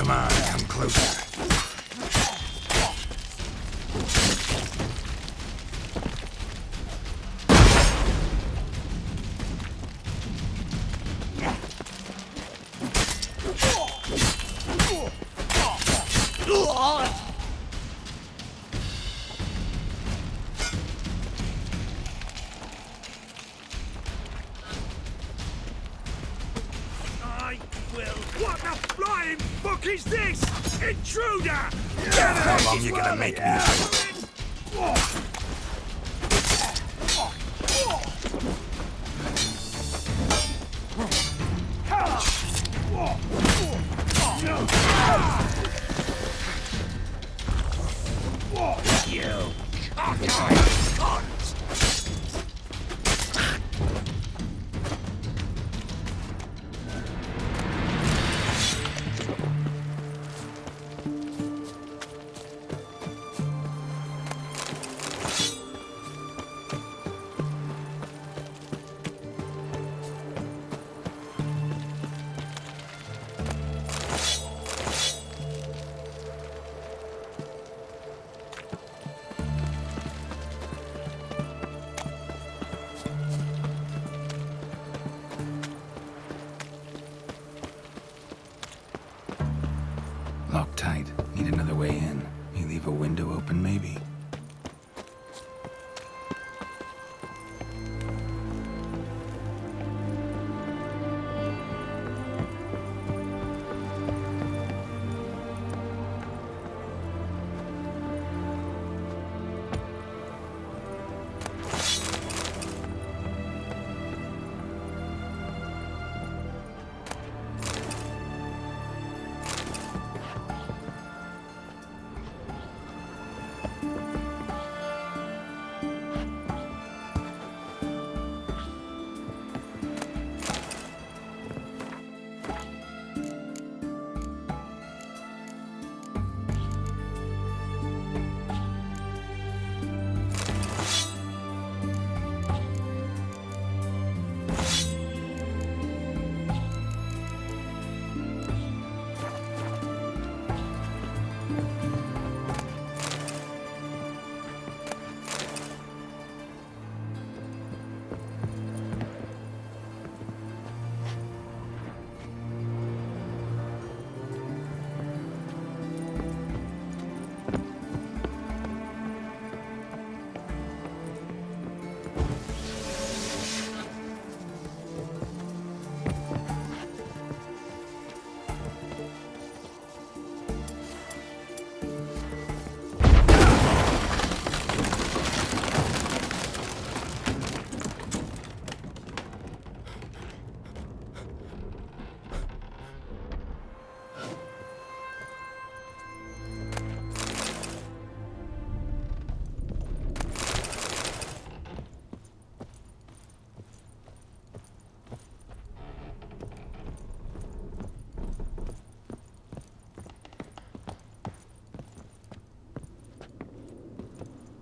Come on, come closer. What the flying fuck is this? Intruder! How long you gonna make me? You cockeyed cunt! Locked tight. Need another way in. You leave a window open, maybe?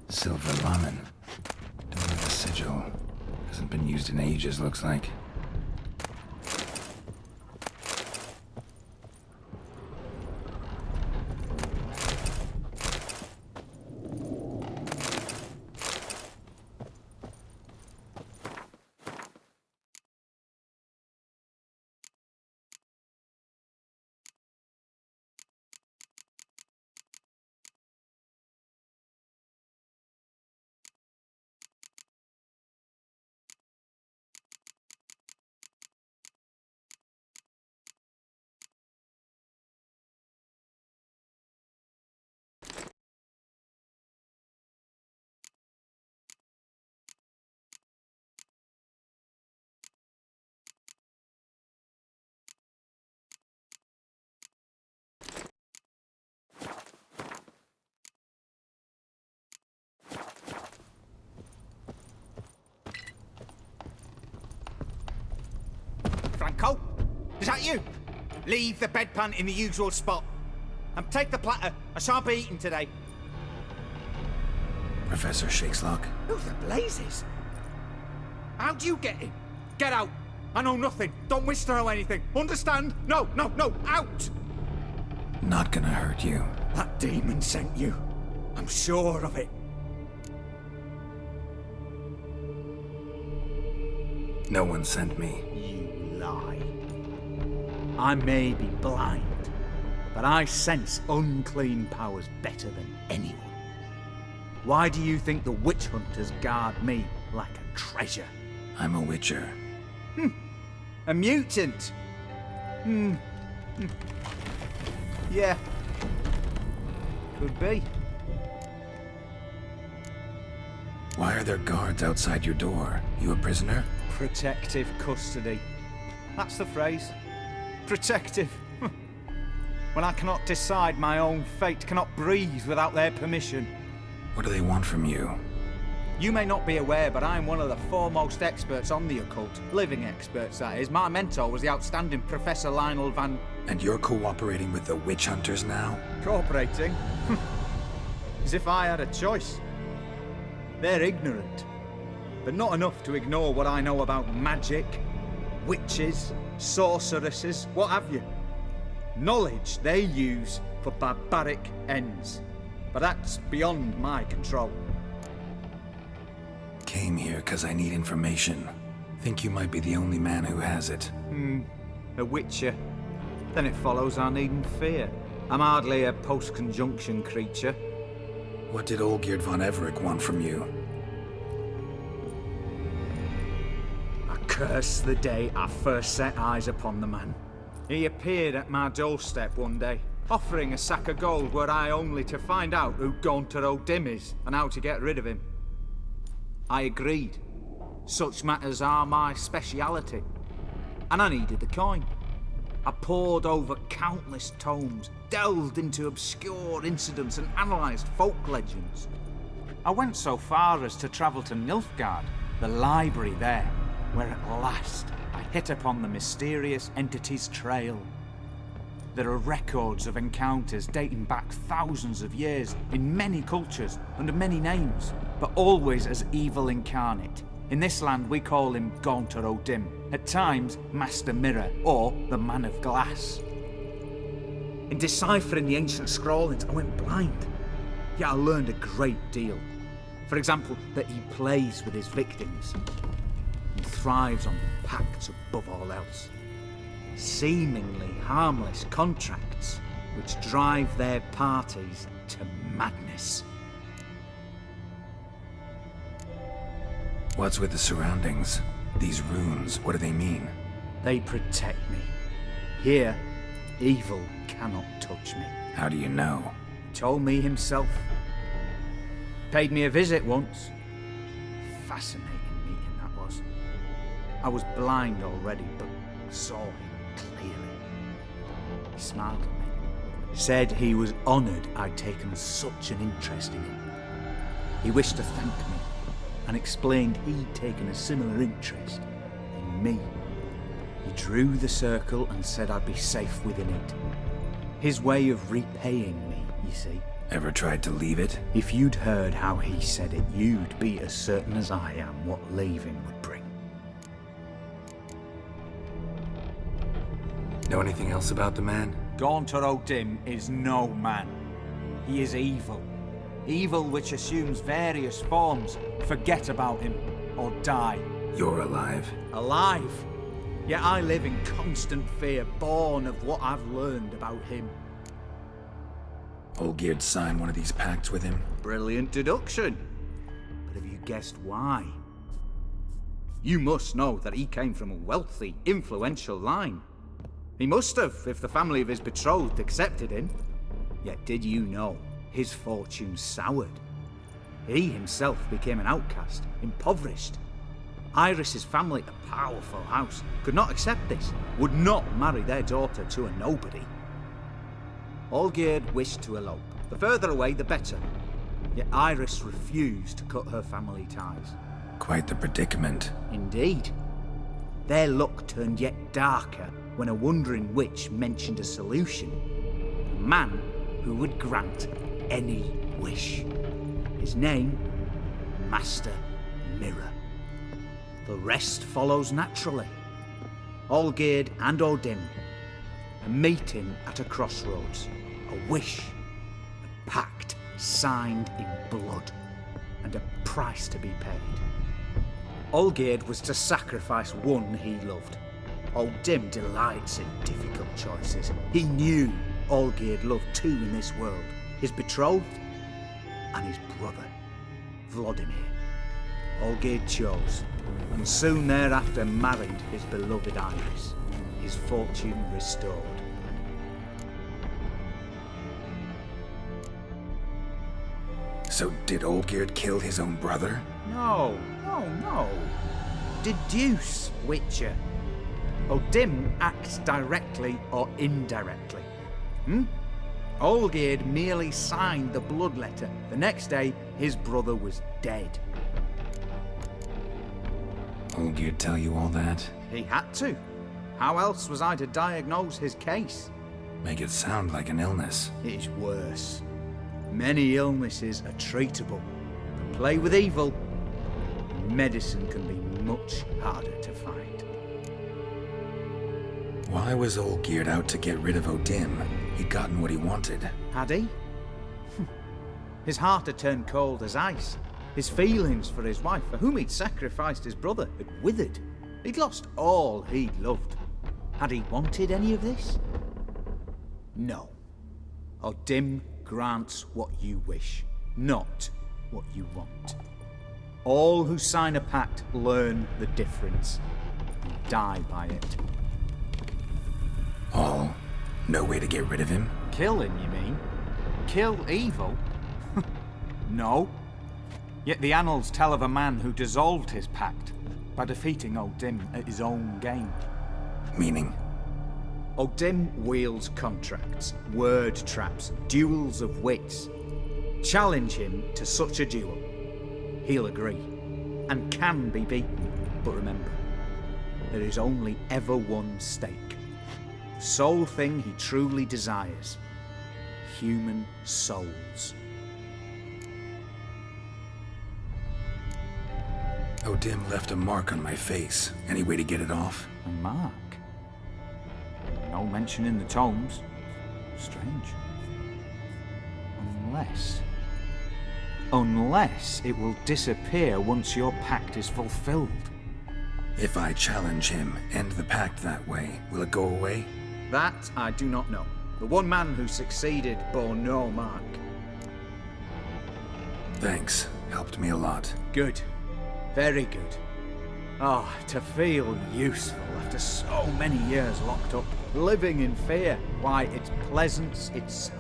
Silver lemon. Don't have a sigil. Hasn't been used in ages, looks like. Franco? Is that you? Leave the bedpan in the usual spot. And take the platter. I shan't be eating today. Professor Shakeslock? Who the blazes? How do you get in? Get out. I know nothing. Don't wish to know anything. Understand? No, no, no. Out! Not gonna hurt you. That demon sent you. I'm sure of it. No one sent me. You lie. I may be blind, but I sense unclean powers better than anyone. Why do you think the witch hunters guard me like a treasure? I'm a witcher. A mutant? Yeah. Could be. Why are there guards outside your door? You a prisoner? Protective custody. That's the phrase. Protective. When I cannot decide my own fate, cannot breathe without their permission. What do they want from you? You may not be aware, but I'm one of the foremost experts on the occult. Living experts, that is. My mentor was the outstanding Professor Lionel Van... And you're cooperating with the witch hunters now? Cooperating? As if I had a choice. They're ignorant, but not enough to ignore what I know about magic, witches, sorceresses, what have you. Knowledge they use for barbaric ends. But that's beyond my control. Came here because I need information. Think you might be the only man who has it. A witcher. Then it follows I needn't fear. I'm hardly a post-conjunction creature. What did Olgierd von Everec want from you? I curse the day I first set eyes upon the man. He appeared at my doorstep one day, offering a sack of gold were I only to find out who Gaunter O'Dim is and how to get rid of him. I agreed. Such matters are my speciality. And I needed the coin. I pored over countless tomes, delved into obscure incidents and analysed folk legends. I went so far as to travel to Nilfgaard, the library there, where at last I hit upon the mysterious entity's trail. There are records of encounters dating back thousands of years in many cultures under many names, but always as evil incarnate. In this land we call him Gaunter O'Dim, at times Master Mirror or the Man of Glass. In deciphering the ancient scrawlings I went blind, yet I learned a great deal. For example, that he plays with his victims and thrives on pacts above all else. Seemingly harmless contracts which drive their parties to madness. What's with the surroundings? These runes, what do they mean? They protect me. Here, evil cannot touch me. How do you know? He told me himself. Paid me a visit once. Fascinating meeting that was. I was blind already, but saw him clearly. He smiled at me. Said he was honoured I'd taken such an interest in him. He wished to thank me and explained he'd taken a similar interest in me. He drew the circle and said I'd be safe within it. His way of repaying me, you see. Ever tried to leave it? If you'd heard how he said it, you'd be as certain as I am what leaving would bring. Know anything else about the man? Gaunter O'Dim is no man. He is evil. Evil which assumes various forms. Forget about him, or die. You're alive. Alive? Yet I live in constant fear, born of what I've learned about him. Olgierd signed one of these pacts with him? Brilliant deduction. But have you guessed why? You must know that he came from a wealthy, influential line. He must have, if the family of his betrothed accepted him. Yet did you know his fortune soured? He himself became an outcast, impoverished. Iris's family, a powerful house, could not accept this, would not marry their daughter to a nobody. Olgierd wished to elope. The further away, the better. Yet Iris refused to cut her family ties. Quite the predicament. Indeed. Their luck turned yet darker when a wandering witch mentioned a solution. A man who would grant any wish. His name, Master Mirror. The rest follows naturally. Olgierd and O'Dim, a meeting at a crossroads. A wish. A pact signed in blood. And a price to be paid. Olgierd was to sacrifice one he loved. Old Dim delights in difficult choices. He knew Olgierd loved two in this world. His betrothed and his brother, Vladimir. Olgierd chose, and soon thereafter married his beloved Iris, his fortune restored. So did Olgierd kill his own brother? No. Deduce, Witcher. Odim acts directly or indirectly. Olgierd merely signed the blood letter. The next day, his brother was dead. Olgierd tell you all that? He had to. How else was I to diagnose his case? Make it sound like an illness. It is worse. Many illnesses are treatable. But play with evil, medicine can be much harder to find. Why was Olgierd out to get rid of Odim? He'd gotten what he wanted. Had he? His heart had turned cold as ice. His feelings for his wife, for whom he'd sacrificed his brother, had withered. He'd lost all he'd loved. Had he wanted any of this? No. Odim grants what you wish, not what you want. All who sign a pact learn the difference and die by it. All? No way to get rid of him? Kill him, you mean? Kill evil? No. Yet the annals tell of a man who dissolved his pact by defeating Odim at his own game. Meaning? Odim wields contracts, word traps, duels of wits. Challenge him to such a duel. He'll agree, and can be beaten. But remember, there is only ever one stake. The sole thing he truly desires. Human souls. Odim left a mark on my face. Any way to get it off? A mark? No mention in the tomes. Strange. Unless it will disappear once your pact is fulfilled. If I challenge him, end the pact that way, will it go away? That I do not know. The one man who succeeded bore no mark. Thanks. Helped me a lot. Good. Very good. Oh, to feel useful after so many years locked up, living in fear. Why, it's pleasance itself.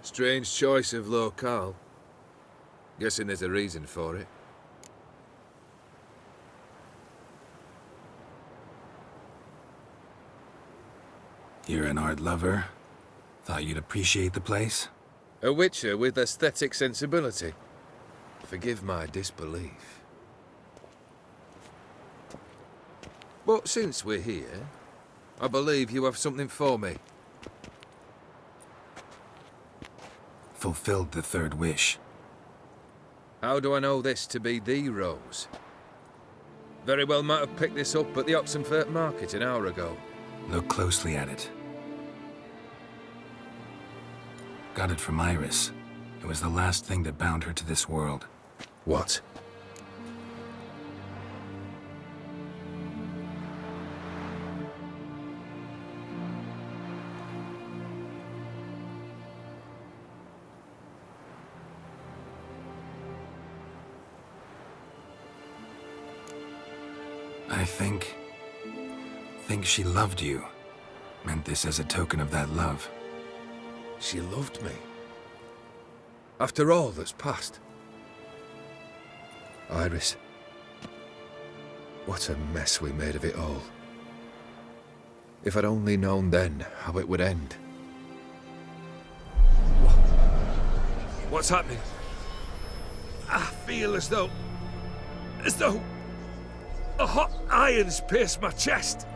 Strange choice of locale. Guessing there's a reason for it. You're an art lover. Thought you'd appreciate the place. A witcher with aesthetic sensibility. Forgive my disbelief. But since we're here, I believe you have something for me. Fulfilled the third wish. How do I know this to be the rose? Very well might have picked this up at the Oxenfurt market an hour ago. Look closely at it. Got it from Iris. It was the last thing that bound her to this world. What? I think she loved you. Meant this as a token of that love. She loved me. After all that's passed. Iris. What a mess we made of it all. If I'd only known then how it would end. What's happening? I feel as though a hot iron's pierced my chest.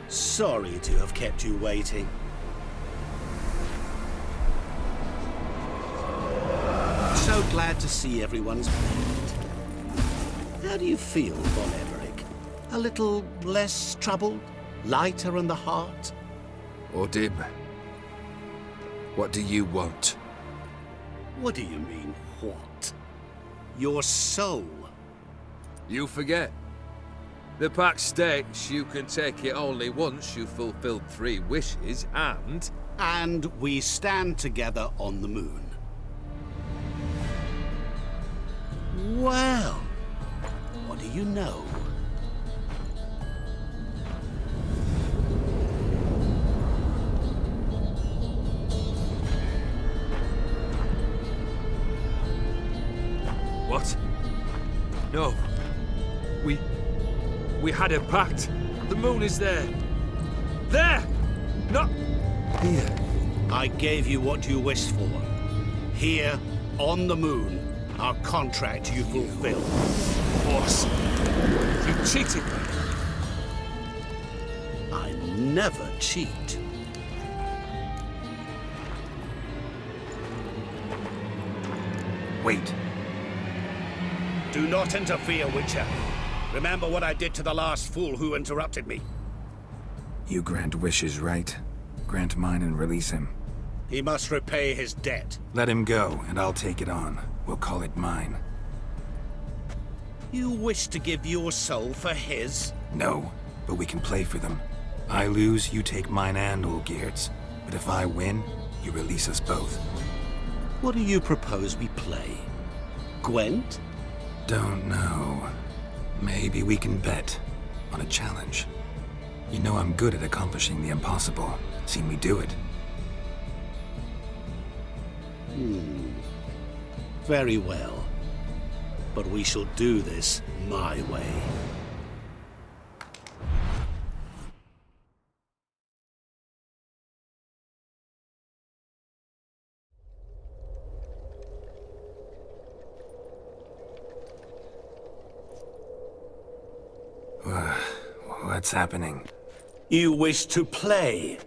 Sorry to have kept you waiting. So glad to see everyone's made. How do you feel, Von Emmerich? A little less troubled? Lighter in the heart? Odim, what do you want? What do you mean, what? Your soul. You forget. The pact states you can take it only once you've fulfilled 3 wishes, and... And we stand together on the moon. Well, what do you know? What? No. We had a pact. The moon is there. There! Not here. I gave you what you wished for. Here, on the moon, our contract you fulfilled. Boss, you cheated me. I never cheat. Wait. Do not interfere, Witcher. Remember what I did to the last fool who interrupted me. You grant wishes, right? Grant mine and release him. He must repay his debt. Let him go, and I'll take it on. We'll call it mine. You wish to give your soul for his? No, but we can play for them. I lose, you take mine and Olgierd's. But if I win, you release us both. What do you propose we play? Gwent? Don't know. Maybe we can bet on a challenge. You know I'm good at accomplishing the impossible. Seen me do it. Very well. But we shall do this my way. What's happening? You wish to play,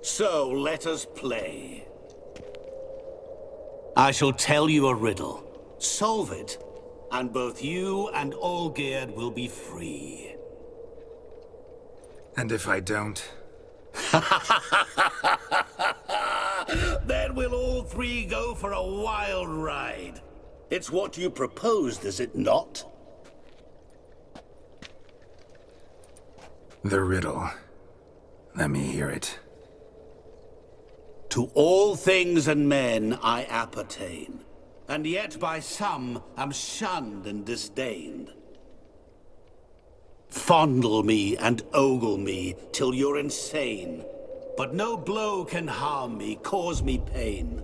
so let us play. I shall tell you a riddle. Solve it, and both you and Olgierd will be free. And if I don't? Then we'll all 3 go for a wild ride. It's what you proposed, is it not? The riddle. Let me hear it. To all things and men I appertain. and yet by some am shunned and disdained. Fondle me and ogle me till you're insane, but no blow can harm me, cause me pain.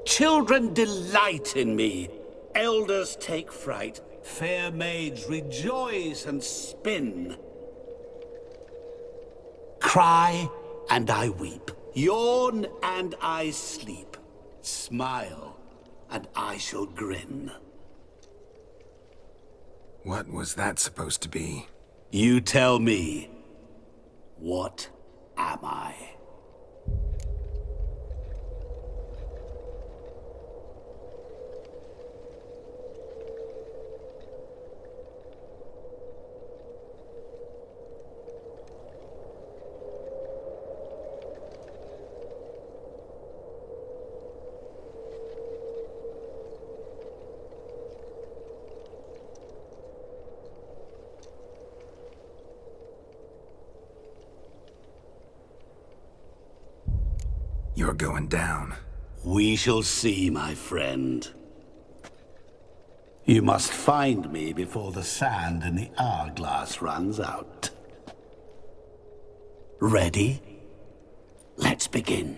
Children delight in me, elders take fright, fair maids rejoice and spin. Cry and I weep, yawn and I sleep, smile and I shall grin. What was that supposed to be? You tell me, what am I? You're going down. We shall see, my friend. You must find me before the sand in the hourglass runs out. Ready? Let's begin.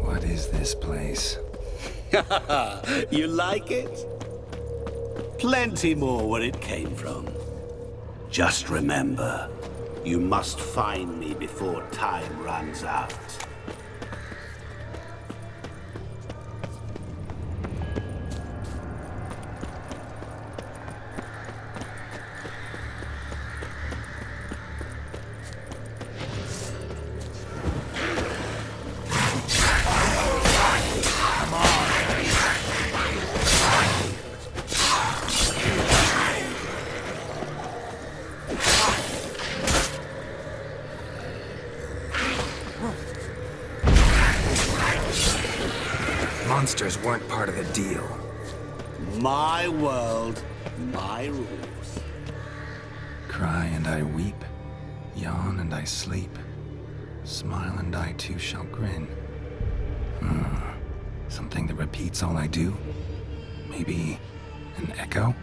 What is this place? You like it? Plenty more where it came from. Just remember, you must find me before time runs out. Monsters weren't part of the deal. My world, my rules. Cry and I weep, yawn and I sleep, smile and I too shall grin. Something that repeats all I do? Maybe an echo?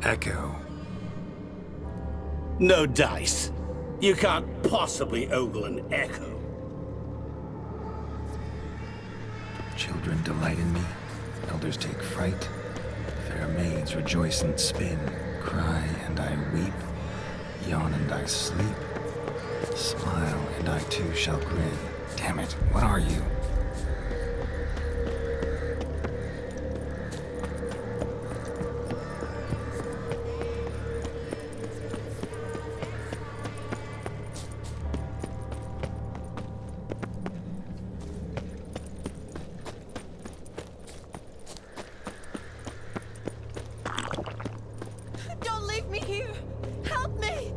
Echo. No dice. You can't possibly ogle an echo. Children delight in me, elders take fright, fair maids rejoice and spin, cry and I weep, yawn and I sleep, smile and I too shall grin. Damn it, what are you? Don't leave me here! Help me!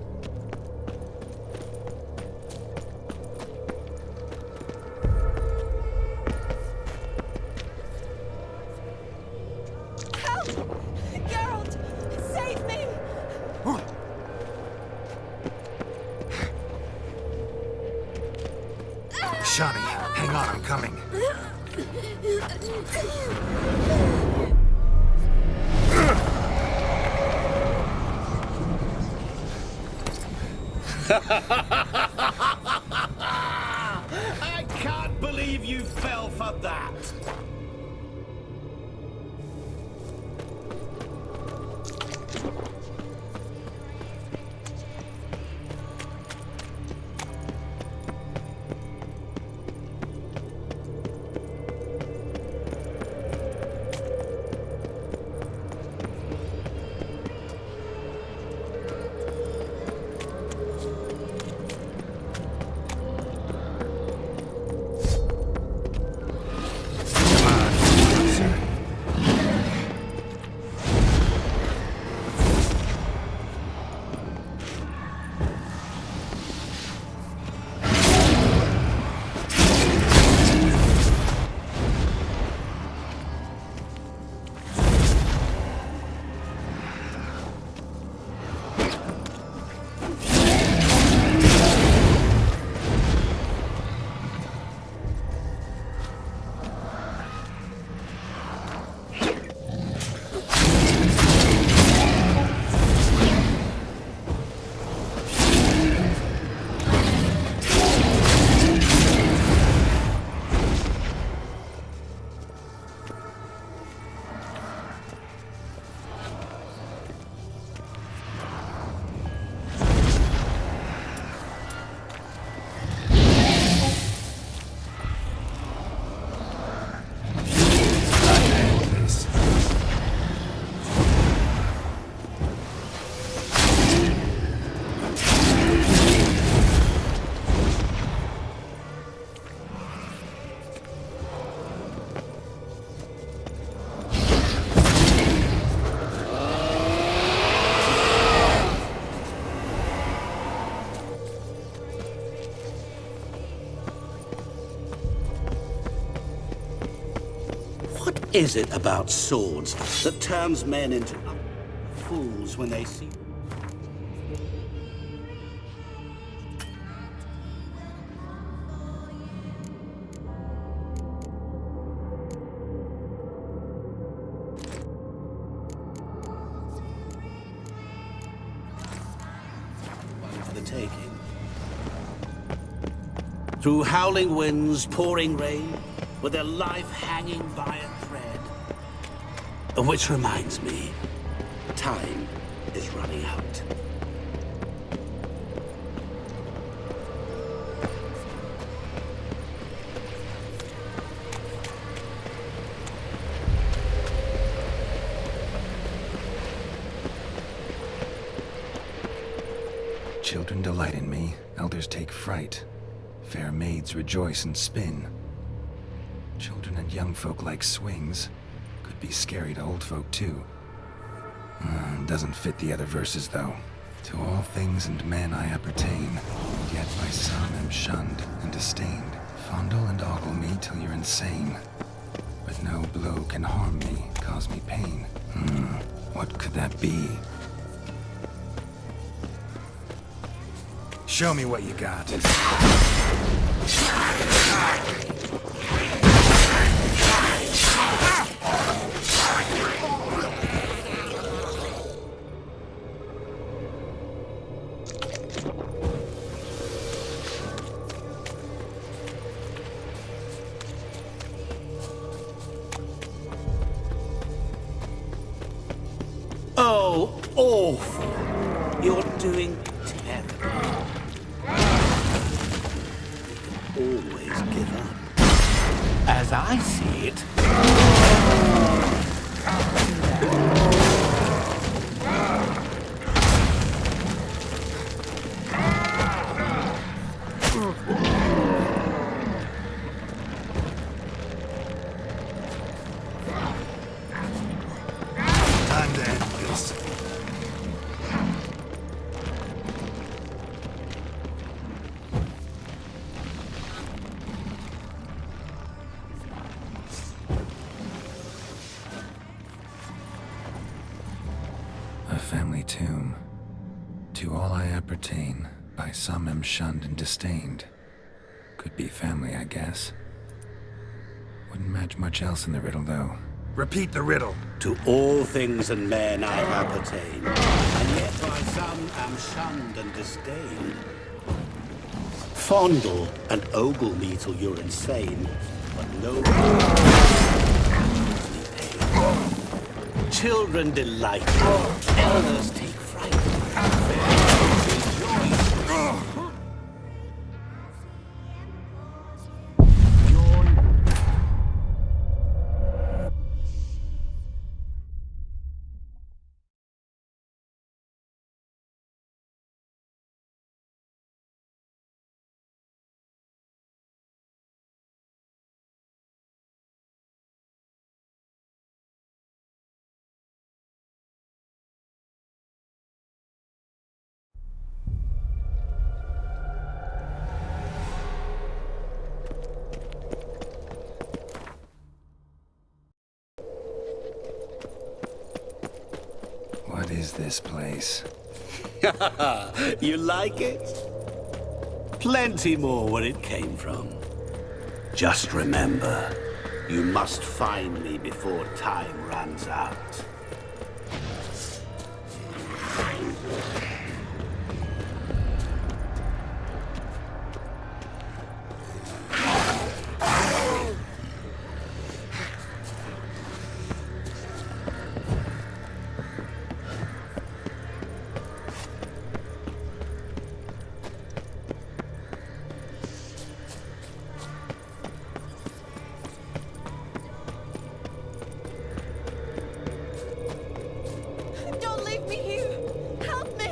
Help! Geralt! Save me! Shani, hang on, I'm coming. I can't believe you fell for that. is it about swords that turns men into fools when they see... for the taking? Through howling winds, pouring rain, with their life hanging by a thread. Which reminds me, time is running out. Children delight in me, elders take fright. Fair maids rejoice and spin. Children and young folk like swings. Could be scary to old folk too. Doesn't fit the other verses though. To all things and men I appertain, and yet by some am shunned and disdained. Fondle and ogle me till you're insane. But no blow can harm me, cause me pain. What could that be? Show me what you got. Oh, awful. You're doing terribly. Always give up. As I see it. Time to end this. A family tomb. To all I appertain, by some am shunned and disdained. Could be family, I guess. Wouldn't match much else in the riddle, though. Repeat the riddle. To all things and men I appertain, and yet by some am shunned and disdained. Fondle and ogle me till you're insane, but no children delight, elders take fright. What is this place? You like it? Plenty more where it came from. Just remember, you must find me before time runs out. Don't leave me here! Help me!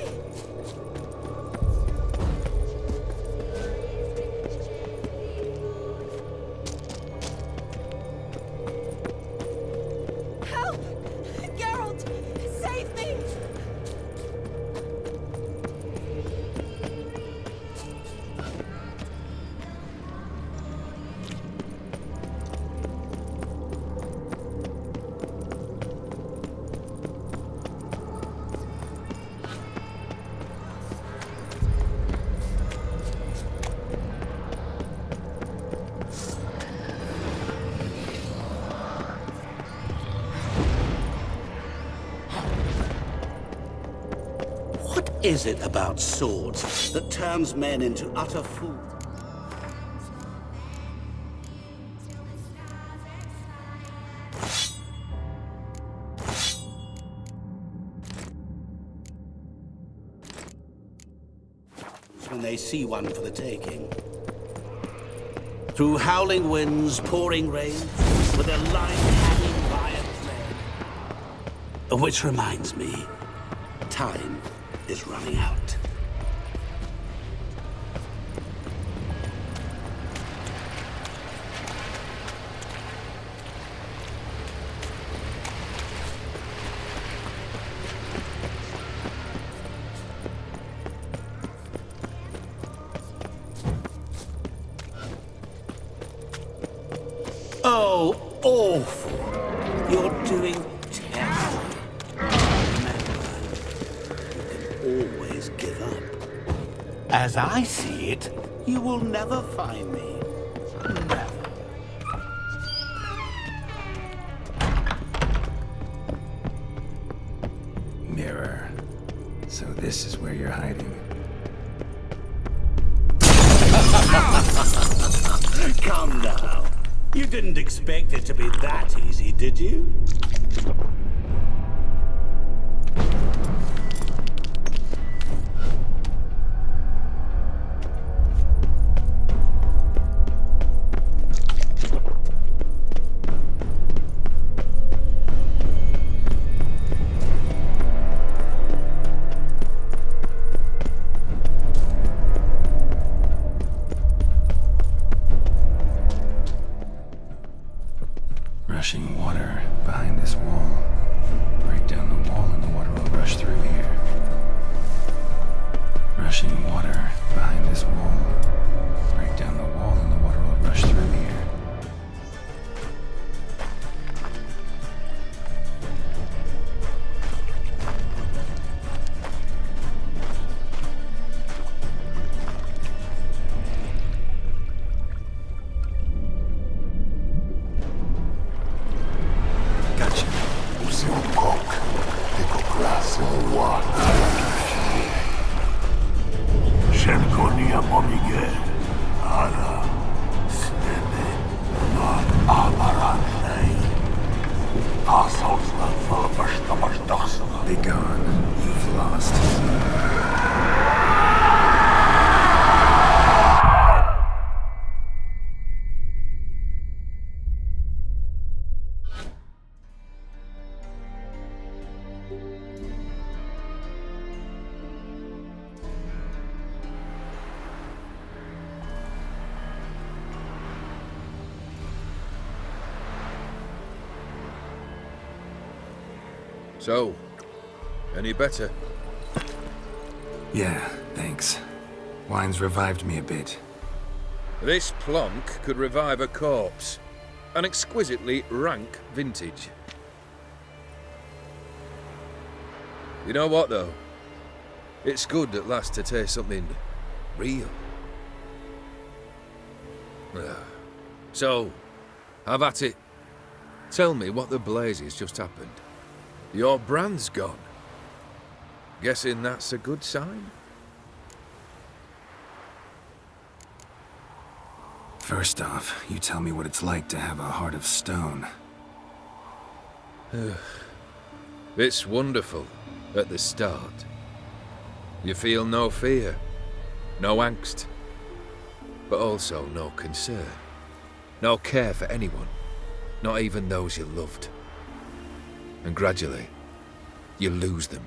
is it about swords that turns men into utter fools? When they see one for the taking. Through howling winds, pouring rain, with their line hanging by a thread. Which reminds me, time is running out. Oh, awful. You're doing terribly. Remember, you can always give up. As I see it, you will never find me. Never. Mirror. So this is where you're hiding. Come now. You didn't expect it to be that easy, did you? Rushing water behind this wall. Break down the wall and the water will rush through here. Rushing water behind this wall. Break down the wall and the water will rush through here. Be gone. You've lost. So, any better? Yeah, thanks. Wine's revived me a bit. This plonk could revive a corpse. An exquisitely rank vintage. You know what, though? It's good at last to taste something real. So, have at it. Tell me what the blazes just happened. Your brand's gone. Guessing that's a good sign? First off, you tell me what it's like to have a heart of stone. It's wonderful at the start. You feel no fear, no angst, but also no concern. No care for anyone, not even those you loved. And gradually, you lose them.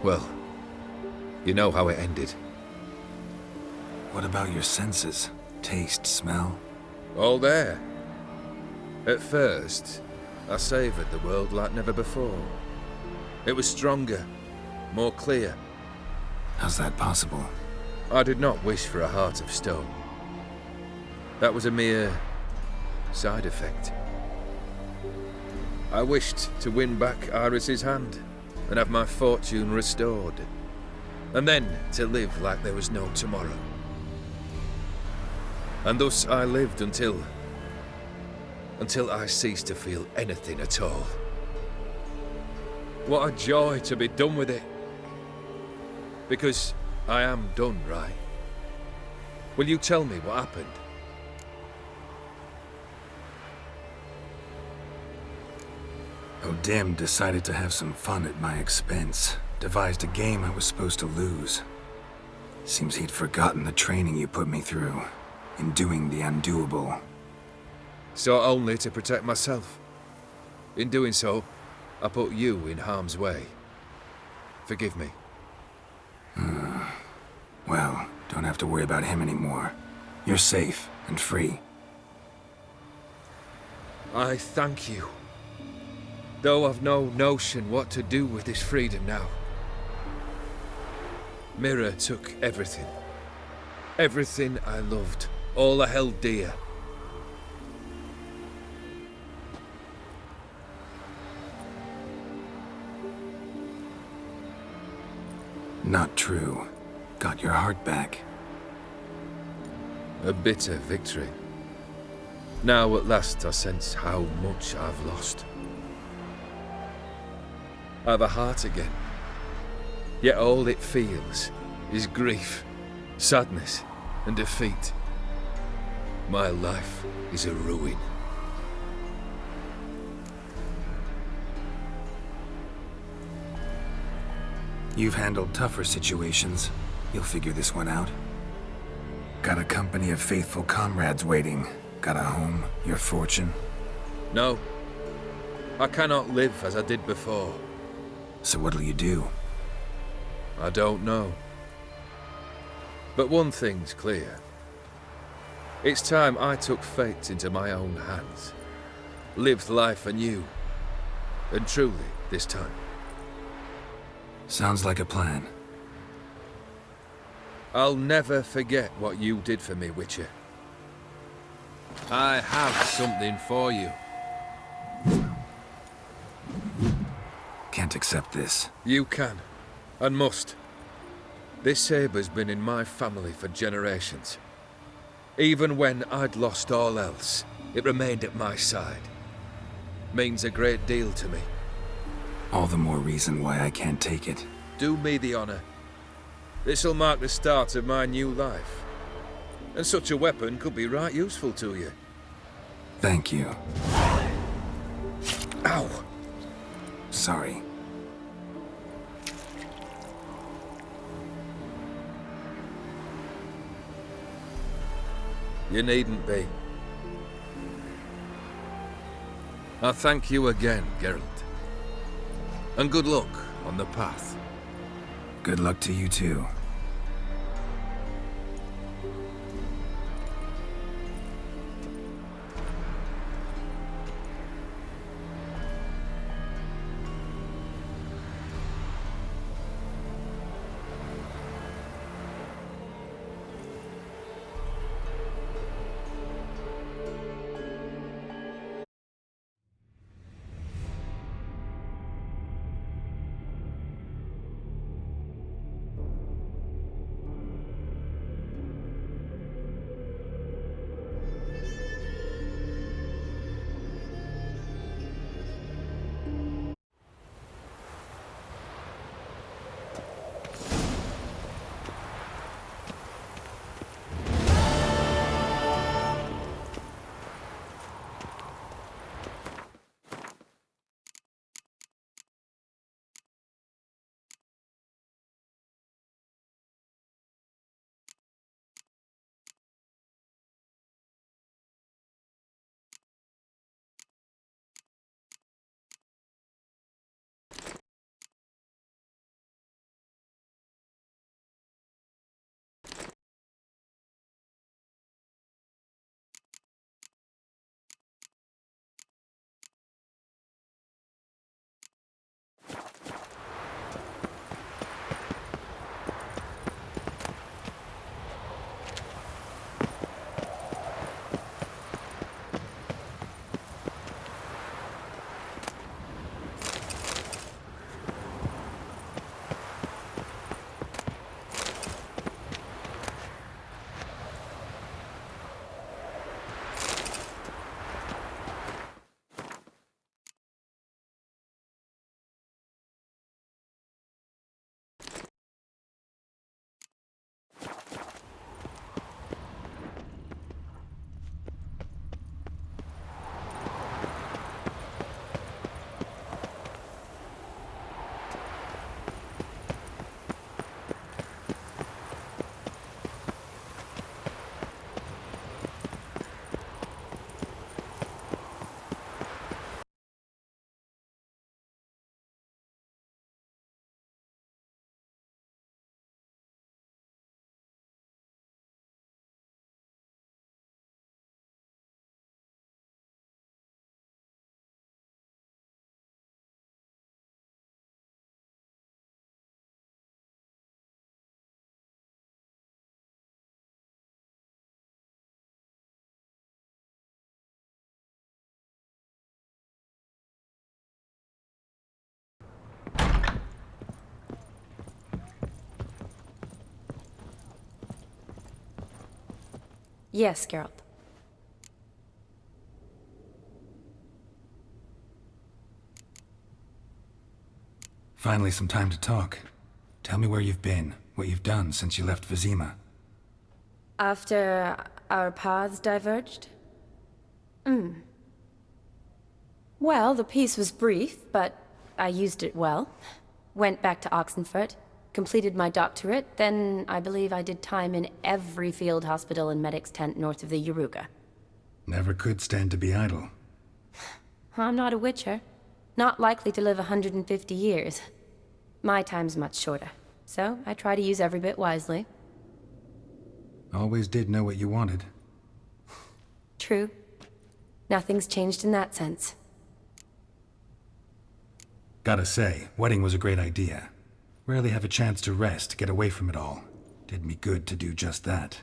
Well, you know how it ended. What about your senses? Taste, smell? All there. At first, I savoured the world like never before. It was stronger, more clear. How's that possible? I did not wish for a heart of stone. That was a mere side effect. I wished to win back Iris's hand and have my fortune restored. And then to live like there was no tomorrow. And thus I lived until I ceased to feel anything at all. What a joy to be done with it. Because I am done, right? Will you tell me what happened? O'Dim decided to have some fun at my expense. Devised a game I was supposed to lose. Seems he'd forgotten the training you put me through in doing the undoable. So only to protect myself. In doing so, I put you in harm's way. Forgive me. Well, don't have to worry about him anymore. You're safe and free. I thank you. Though I've no notion what to do with this freedom now. Mira took everything. Everything I loved. All I held dear. Not true. Got your heart back. A bitter victory. Now at last I sense how much I've lost. I've a heart again. Yet all it feels is grief, sadness, and defeat. My life is a ruin. You've handled tougher situations. You'll figure this one out. Got a company of faithful comrades waiting. Got a home, your fortune. No. I cannot live as I did before. So what'll you do? I don't know. But one thing's clear. It's time I took fate into my own hands. Lived life anew. And truly, this time. Sounds like a plan. I'll never forget what you did for me, Witcher. I have something for you. Can't accept this. You can, and must. This sabre's been in my family for generations. Even when I'd lost all else, it remained at my side. Means a great deal to me. All the more reason why I can't take it. Do me the honor. This'll mark the start of my new life. And such a weapon could be right useful to you. Thank you. Ow! Sorry. You needn't be. I thank you again, Geralt. And good luck on the path. Good luck to you too. Yes, Geralt. Finally, some time to talk. Tell me where you've been, what you've done since you left Vizima. After our paths diverged? Well, the peace was brief, but I used it well. Went back to Oxenfurt, completed my doctorate, then I believe I did time in every field hospital and medic's tent north of the Yaruga. Never could stand to be idle. I'm not a witcher. Not likely to live 150 years. My time's much shorter, so I try to use every bit wisely. Always did know what you wanted. True. Nothing's changed in that sense. Gotta say, wedding was a great idea. Rarely have a chance to rest, get away from it all. Did me good to do just that.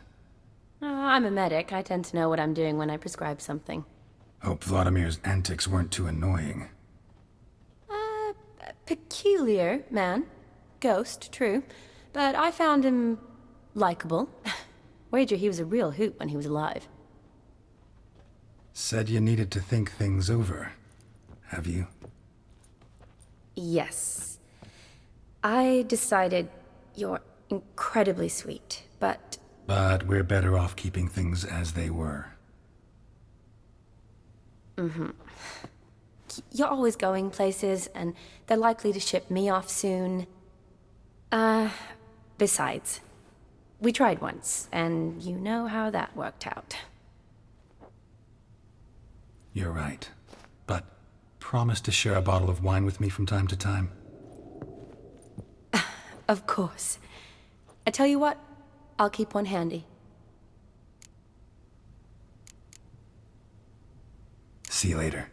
I'm a medic. I tend to know what I'm doing when I prescribe something. Hope Vladimir's antics weren't too annoying. Peculiar man. Ghost, true. But I found him likable. Wager he was a real hoot when he was alive. Said you needed to think things over. Have you? Yes. I decided you're incredibly sweet, but... But we're better off keeping things as they were. You're always going places, and they're likely to ship me off soon. Besides, we tried once, and you know how that worked out. You're right. But promise to share a bottle of wine with me from time to time. Of course. I tell you what, I'll keep one handy. See you later.